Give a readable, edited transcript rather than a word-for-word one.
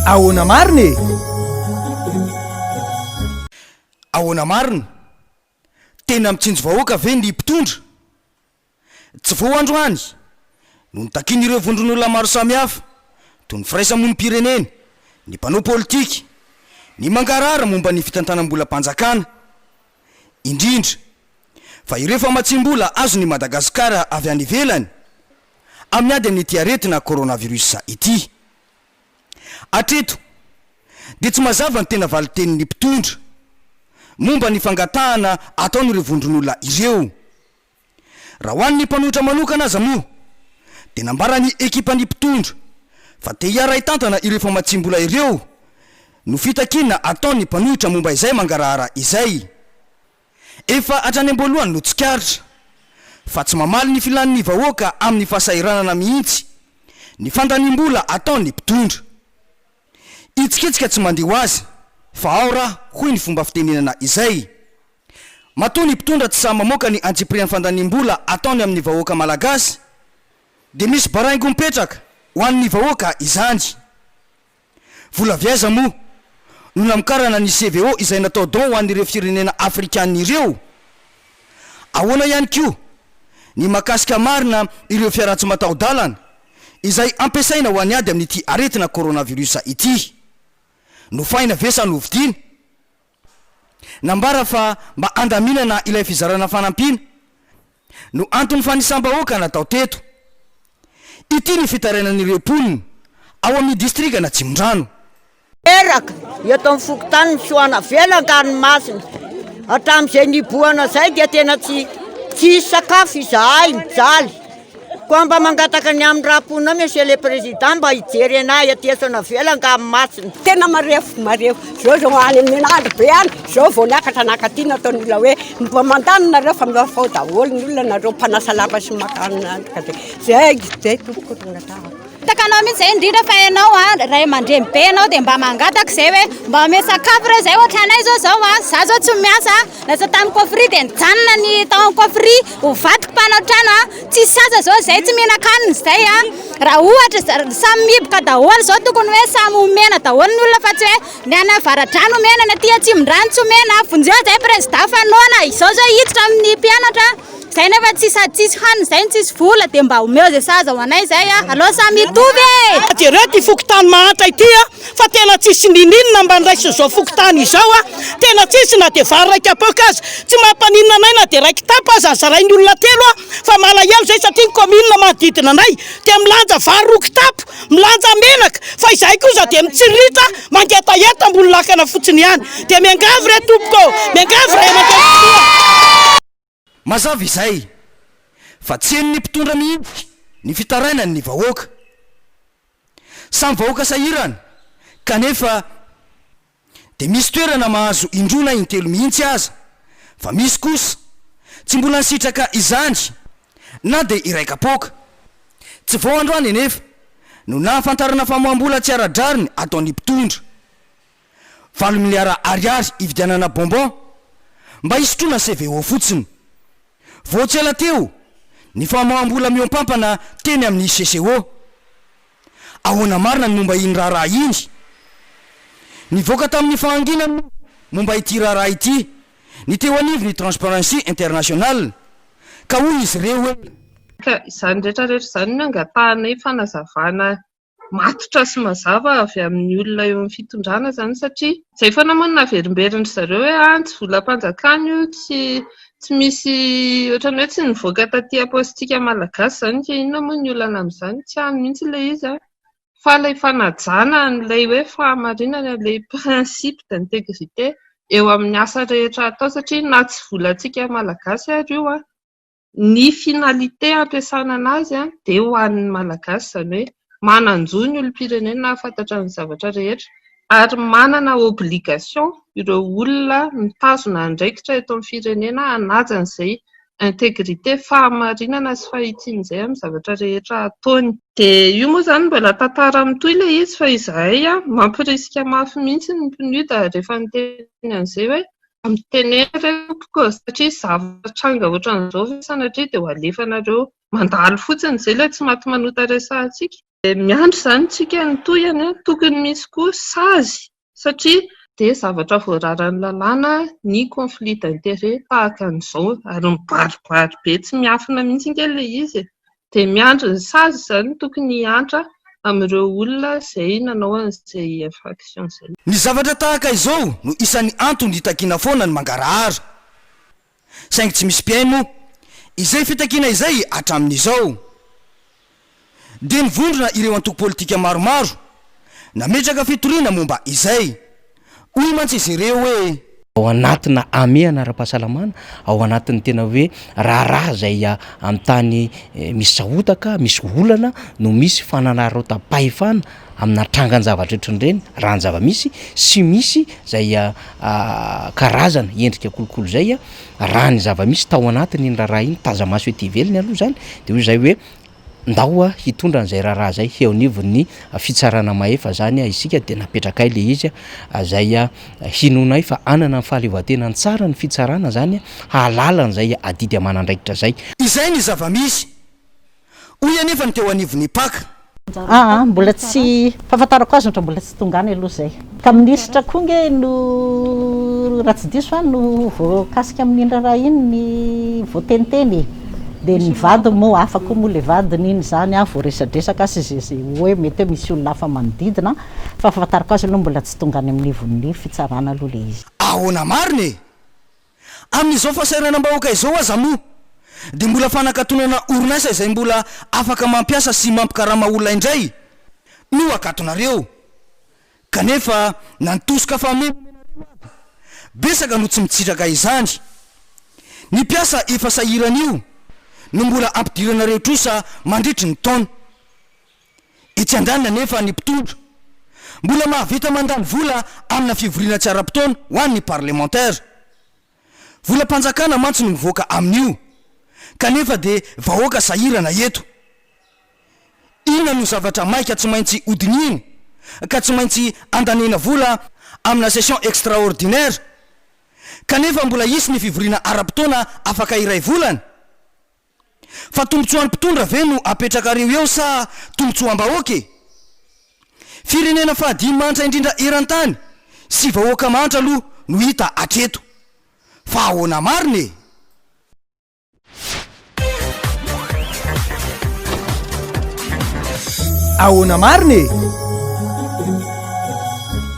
ahoana marina ahoana marina tena mitsinjo vahoaka ve ny mpitondra tsy vao androany no nitakiny ireo vondron'olona maro samihafa toy ny firaisamonim-pirenena ny mpanao politika ny mangarara momba ny fitantanam-bola-panjakana indrindra fa ireo famatsim-bola azo ny Madagasikara avy any ivelany amin'ny ady amin'ity aretina coronavirus ity atreto dia tsy mazava ny tena valitenin'ny mpitondra momba ny fangatahana ataon'ireo vondron'olona ireo raha hoan'ny mpanohitra manokana aza moa dia nambarany ekipan'ny mpitondra fa te hiara itantana ireo famatsim-bola ireo no fitakina ataon'ny mpanohitra momba izay mangarahara izay efa hatrany am-boalohany no tsikaritra fa tsy mamaly ny filan'ny vahoaka amin'ny fahasahiranana mihitsy ny fandaniam-bola ataon'ny mpitondra itsiketsika tsy mandeho azy fa ao raha hoy ny fomba fitenenana izay matoa ny mpitondra tsy samy mamoaka ny antsiprian'ny fandaniam-bola ataony amin'ny vahoaka malagasy dia misy baraingo mipetraka ho an'ny vahoaka izany vola viaiza moa no namokarana ny CVO izay natao don ho an'ireo firenena afrikanina ireo ahoana ihany koa ny makasika marina ireo fiaratsy mataho-dalana izay ampiasaina ho any ady amin'ity aretina coronavirus ity no faina vesa novidiana nambara fa mba andaminana ilay fizarana fanampiana no antony fanisambahoaka natao teto ity ny fitarainan'ireo mponina ao amin'ny distrika na Tsimondrano eraka eto amin'ny fokotany misoana velan-kanomasina hatramin'izay niboana zay dia tena tsy sakafo izahay mijaly koa mba mangataka ny amin'ny rahampona monsieur le président mba hijery anahy atesana velan-kanomasina tena marefo zao any amin'ny menandro be any zao vao niakatra nakaty nataony olona hoe mba mandanonareo fa mifao daholo ny olona nareo mpanasa lava sy makanaka zay tokokoronatao takanao mihitsy zay indrindra fa ianao ray aman-dreny be ianao dia mba mangataka zay hoe mba ome sakafo re zay ohatra anay zao za zao tsy miasa lasa tamin'ny kofri dia nijanona ny tao kofri ho vadiko mpanao trano tsy sasa zao zay tsy mihinan-kanina zay raha ohatra samy mihiboka daholo zao tokony hoe samy omena daholo ny olona fa tsy hoe ny any avaradrano omena ny aty Tsimondrano tsy omena vonjeo zay président fanoana izao zao hiditra amin'ny mpianatra zay nefa tsisy hanina zay tsisy vola dia mba omeo zay saza ho anay zay aloha samy mitovy jereo ty fokotany mahantra ity fa tena tsisy nininona mba niraisa zao fokotany izao tena tsisy na dia vary raika apoka azy tsy mampaninona anay na dia raiky tapa azy azarainy olona telo fa malahelo zay satria ny commune manodidina anay dia milanja vary roky tapo milanja menaka fa izahay kosa dia mitsiritra mangetaheta ambony lakana fotsiny ihany dia miangavy re tompoko miangavy ray aman-dreny mazava izay fa tsy hen'ny mpitondra mihitsy ny fitarainany ny vahoaka samy vahoaka sahirana kanefa dia misy toerana mahazo indrona intelo mihitsy aza fa misy kosa tsy mbola nisitraka izany na dia iraikapoka tsy vao androany nefa no nahafantarana famoam-bola tsy ara-drariny ataon'ny mpitondra 8 miliara ariary ividianana bonbon mba hisotroana CVO fotsiny voatsy ela teo ny famoam-bola miompampana teny amin'ny CCO ahoana marina ny momba iny raharaha iny nivoaka tamin'ny fahanginana momba ity raharaha ity ny teo anivo ny Transparency International ka hoy izy ireo hoe izany rehetrarehetra izany no angatahanay fanazavana matotra sy mazava avy amin'ny olona eo amin'ny fitondrana zany satria izay fa namanana verimberindry zareo hoe tsy volam-panjakana io tsy misy ohatrany hoe tsy nivoaka taty apostika malagasy zany ka inona moa ny olana amin'izany tsy hany mihitsy ilay izy fa ilay fanajana n'ilay hoe fahamarinana ilay principe d'intégrité eo amin'ny asa rehetra atao satria na tsy volantsika malagasy ary io ny finalité ampiasana anazy dia ho an'ny malagasy zany hoe mananjo ny olom-pirenena hafantatra ny zavatra rehetra ary manana obligation ireo olona mitazona andraikitra eto amin'ny firenena hanaja an'izay intégrité fahamarinana sy fahitsin'izay amin'ny zavatra rehetra ataony dia io moa zany mbola tantara mitoy ilay izy fa izahay mampirisika mafy mihitsy ny mpinoda rehefa miteny an'izay hoe mitenena repoko satria zavatranga ohatran'izao sanatria dia ho alefanareo mandalo fotsiny izay ilay tsy maty manota resahantsika Miandry izany tsika ny toyany tokony misy koa sazy satria dia zavatra voararan'ny lalàna ny conflit d'intérêt tahaka an'izao ary mibaribary be tsy miafina mihitsy ngely ilay izy. Dia miandry ny sazy izany tokony hiantra amin'ireo olona izay nanao an'izay infraction izay. Ny zavatra tahaka izao no isan'ny antony hitakiana foana ny mangarahara. Saingy tsy misy mpiaino izay fitakiana izay hatramin'izao. Dia nivondrona ireo antoko politika maromaro nametraka fitoriana momba izay. Hoy mantsy izy ireo hoe ao anatina amehana ara-pahasalamana, ao anatin'ny tena hoe raharaha zay amin'ny tany misy sahotaka, misy olana no misy fananarotapahefana amina trangan zavatra ohatran'ireny raha ny zava-misy sy misy zay karazana endrika kolokolo zay raha ny zava-misy tao anatiny iny raharaha iny tazamaso ety iveliny aloha zany de hoy zay hoe ndao hitondra an'izay raharaha zay eo anivon'ny fitsarana mahefa zany isika de napetraka ay le izy zay hinonay fa anana ny fahaleovan-tena tsara ny fitsarana zany hahalala n'izay adidy amanandraikitra zay. Izay ny zava-misy hoy anefa ny teo anivon'ny paka. Mbola tsy fahafantarako azy ohatra mbola tsy tonga any aloha zay. Ka minisitra koa nge no raha tsy diso no voakasika amin'ny raharaha iny ny voateniteny. De ny vady moa afaka moa le vadiny iny zany vao resadresaka sy zay hoe mety hoe misy olona hafa manodidina fa fahafantarako azy aloha mbola tsy tonga any amin'ny nivon'ny fitsarana aloha le izy. Ahoana mariny amin'izao fahasahiranam-bahoaka izao aza moa de mbola fanakatonana orinasa izay mbola afaka mampiasa sy mampikarama olona indray no akatonareo kanefa nantosoka fa besaka no tsy mitsitraka izany. Ny piasa efa sahiran'io no mbola ampidirana rehetrosa mandritry ny taona. Etsy andanina nefa ny mpitondra mbola mahavita mandany vola amina fivoriana tsy ara-potoana ho an'ny parlementaire. Vola mpanjakana mantsy no mivoaka amin'io kanefa de vahoaka sahirana eto. Inona no zavatra maika tsy maintsy hodinina ka tsy maintsy andanena vola amina session extraordinaire kanefa mbola isy ny fivoriana ara-potoana afaka iray volana. Fa tombotsoan'ny mpitondra ve no apetraka reo eo sa tombotsoam-bahoaka? Firenena fahadimy mantra indrindra eran-tany sy vahoaka mantra aloha no hita atreto. Fa ahoana mariny? Ahoana mariny?